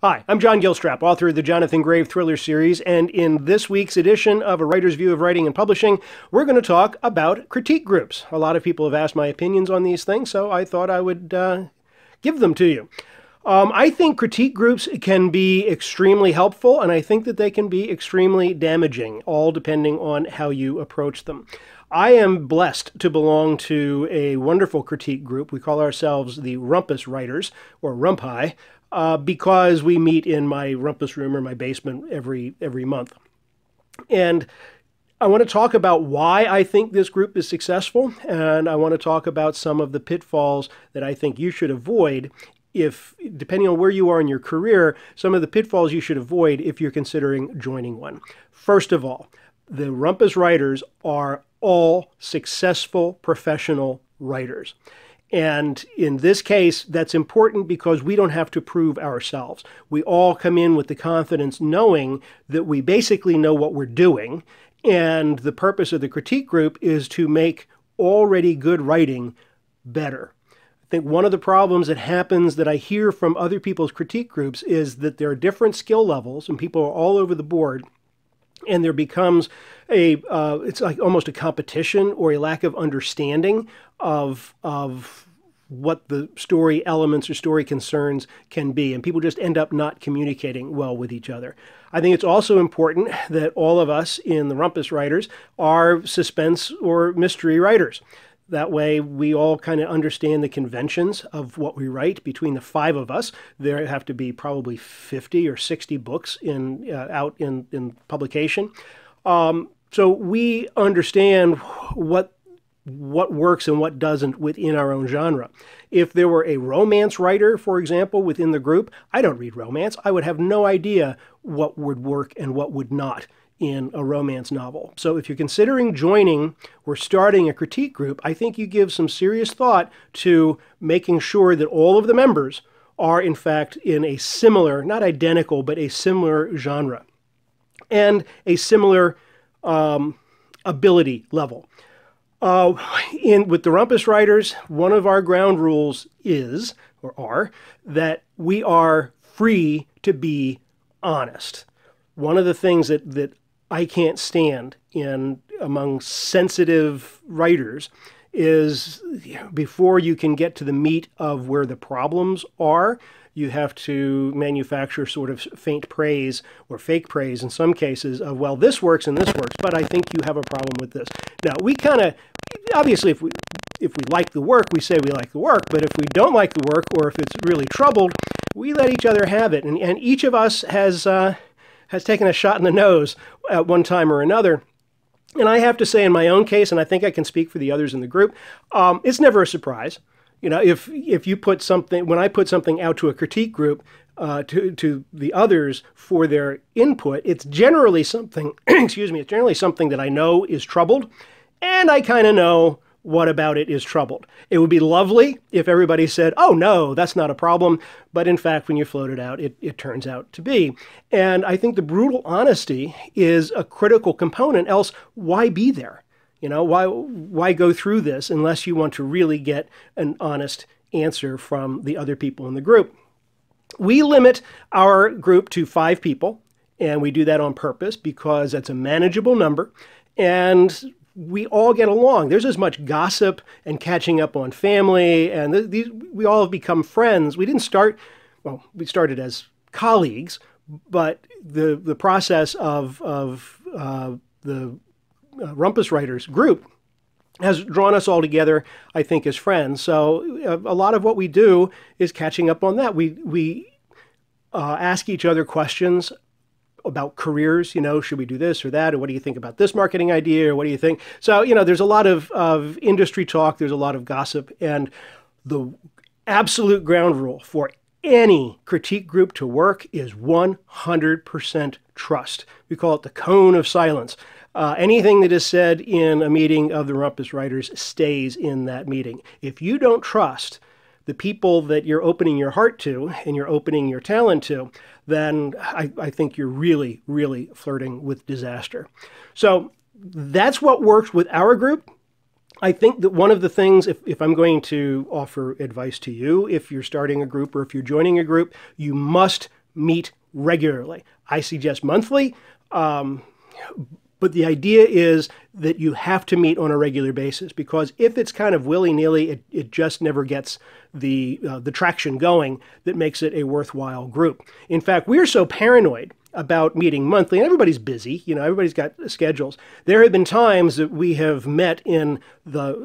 Hi, I'm John Gilstrap, author of the Jonathan Grave Thriller series, and in this week's edition of A Writer's View of Writing and Publishing, we're going to talk about critique groups. A lot of people have asked my opinions on these things, so I thought I would give them to you. I think critique groups can be extremely helpful, and I think that they can be extremely damaging, all depending on how you approach them. I am blessed to belong to a wonderful critique group. We call ourselves the Rumpus Writers, or Rumpi, because we meet in my rumpus room or my basement every month. And I want to talk about why I think this group is successful, and I want to talk about some of the pitfalls that I think you should avoid if, depending on where you are in your career, some of the pitfalls you should avoid if you're considering joining one. First of all, the Rumpus Writers are all successful professional writers. And in this case, that's important because we don't have to prove ourselves. We all come in with the confidence knowing that we basically know what we're doing. And the purpose of the critique group is to make already good writing better. I think one of the problems that happens that I hear from other people's critique groups is that there are different skill levels and people are all over the board. And there becomes it's like almost a competition or a lack of understanding of what the story elements or story concerns can be. And people just end up not communicating well with each other. I think it's also important that all of us in the Rumpus Writers are suspense or mystery writers. That way, we all kind of understand the conventions of what we write. Between the five of us, there have to be probably 50 or 60 books out in publication. So we understand what works and what doesn't within our own genre. If there were a romance writer, for example, within the group, I don't read romance. I would have no idea what would work and what would not in a romance novel. So if you're considering joining or starting a critique group, I think you give some serious thought to making sure that all of the members are in fact in a similar, not identical, but a similar genre and a similar ability level. With the Rumpus Writers, one of our ground rules is, or are, that we are free to be honest. One of the things that I can't stand among sensitive writers is before you can get to the meat of where the problems are, you have to manufacture sort of faint praise or fake praise in some cases of, well, this works and this works, but I think you have a problem with this. Now, we kind of, obviously, if we like the work, we say we like the work, but if we don't like the work or if it's really troubled, we let each other have it. And each of us has taken a shot in the nose at one time or another. And I have to say in my own case, and I think I can speak for the others in the group, it's never a surprise. You know, if you put something, when I put something out to a critique group, to the others for their input, it's generally something, excuse me, it's generally something that I know is troubled, and I kind of know what about it is troubled. It would be lovely if everybody said, oh no, that's not a problem. But in fact, when you float it out, it turns out to be. And I think the brutal honesty is a critical component, else why be there? You know, why go through this unless you want to really get an honest answer from the other people in the group? We limit our group to 5 people, and we do that on purpose because that's a manageable number. And we all get along. There's as much gossip and catching up on family, and we all have become friends. We didn't start, well, we started as colleagues, but the process of the Rumpus Writers group has drawn us all together, I think, as friends. So a lot of what we do is catching up on that. We ask each other questions about careers, you know, should we do this or that? Or what do you think about this marketing idea? Or what do you think? So, you know, there's a lot of industry talk. There's a lot of gossip. And the absolute ground rule for any critique group to work is 100% trust. We call it the cone of silence. Anything that is said in a meeting of the Rumpus Writers stays in that meeting. If you don't trust the people that you're opening your heart to and you're opening your talent to, then I think you're really, really flirting with disaster. So that's what works with our group. I think that one of the things, if I'm going to offer advice to you, if you're starting a group or if you're joining a group, you must meet regularly. I suggest monthly, but the idea is that you have to meet on a regular basis, because if it's kind of willy-nilly, it just never gets the traction going that makes it a worthwhile group. In fact, we're so paranoid about meeting monthly, and everybody's busy, everybody's got schedules. There have been times that we have met in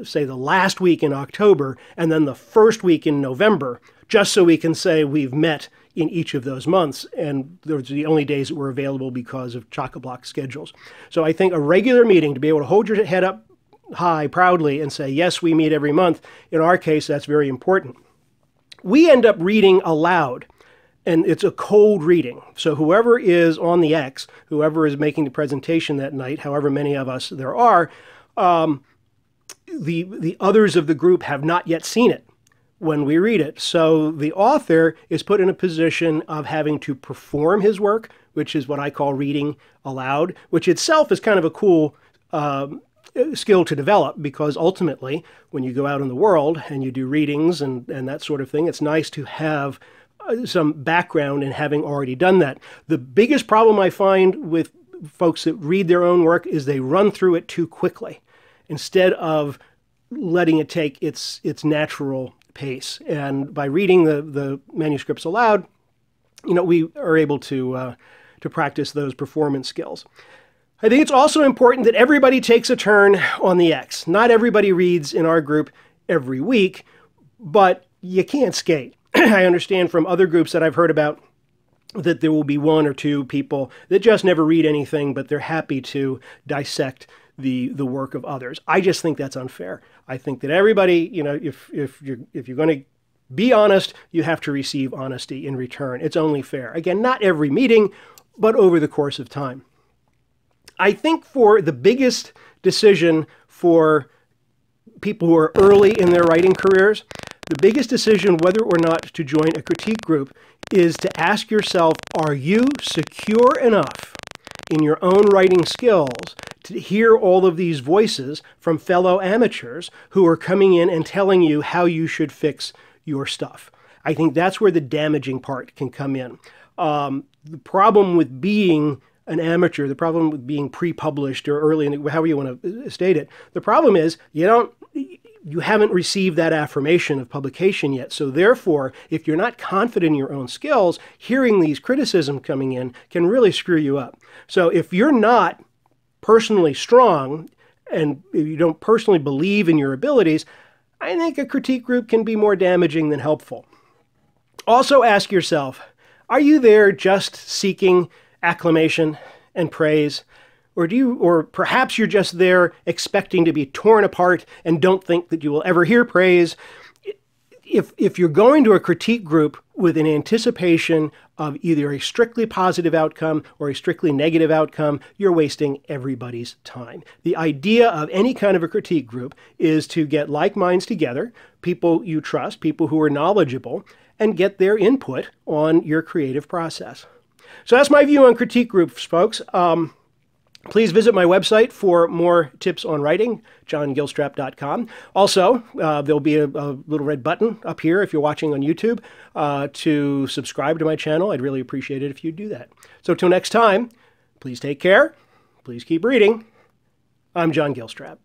say the last week in October and then the first week in November, just so we can say we've met in each of those months, and those are the only days that were available because of chock-a-block schedules. So I think a regular meeting, to be able to hold your head up high proudly and say, yes, we meet every month, in our case, that's very important. We end up reading aloud, and it's a cold reading. So whoever is on the X, whoever is making the presentation that night, however many of us there are, the others of the group have not yet seen it when we read it. So the author is put in a position of having to perform his work, which is what I call reading aloud, which itself is kind of a cool skill to develop, because ultimately, when you go out in the world and you do readings and that sort of thing, it's nice to have some background in having already done that. The biggest problem I find with folks that read their own work is they run through it too quickly instead of letting it take its natural pace. And by reading the manuscripts aloud, we are able to practice those performance skills. I think it's also important that everybody takes a turn on the X. Not everybody reads in our group every week, but you can't skate. I understand from other groups that I've heard about that there will be one or two people that just never read anything, but they're happy to dissect the work of others. I just think that's unfair. I think that everybody, if you're going to be honest, you have to receive honesty in return. It's only fair. Again, not every meeting, but over the course of time. I think for the biggest decision for people who are early in their writing careers, the biggest decision whether or not to join a critique group is to ask yourself, are you secure enough in your own writing skills to hear all of these voices from fellow amateurs who are coming in and telling you how you should fix your stuff? I think that's where the damaging part can come in. The problem with being an amateur, the problem with being pre-published or early, however you want to state it, the problem is you haven't received that affirmation of publication yet. So therefore, if you're not confident in your own skills, hearing these criticisms coming in can really screw you up. So if you're not personally strong and you don't personally believe in your abilities, I think a critique group can be more damaging than helpful. Also ask yourself, are you there just seeking acclamation and praise? Or perhaps you're just there expecting to be torn apart and don't think that you will ever hear praise. If you're going to a critique group with an anticipation of either a strictly positive outcome or a strictly negative outcome, you're wasting everybody's time. The idea of any kind of a critique group is to get like minds together, people you trust, people who are knowledgeable, and get their input on your creative process. So that's my view on critique groups, folks. Please visit my website for more tips on writing, johngilstrap.com. Also, there'll be a little red button up here if you're watching on YouTube to subscribe to my channel. I'd really appreciate it if you'd do that. So till next time, please take care. Please keep reading. I'm John Gilstrap.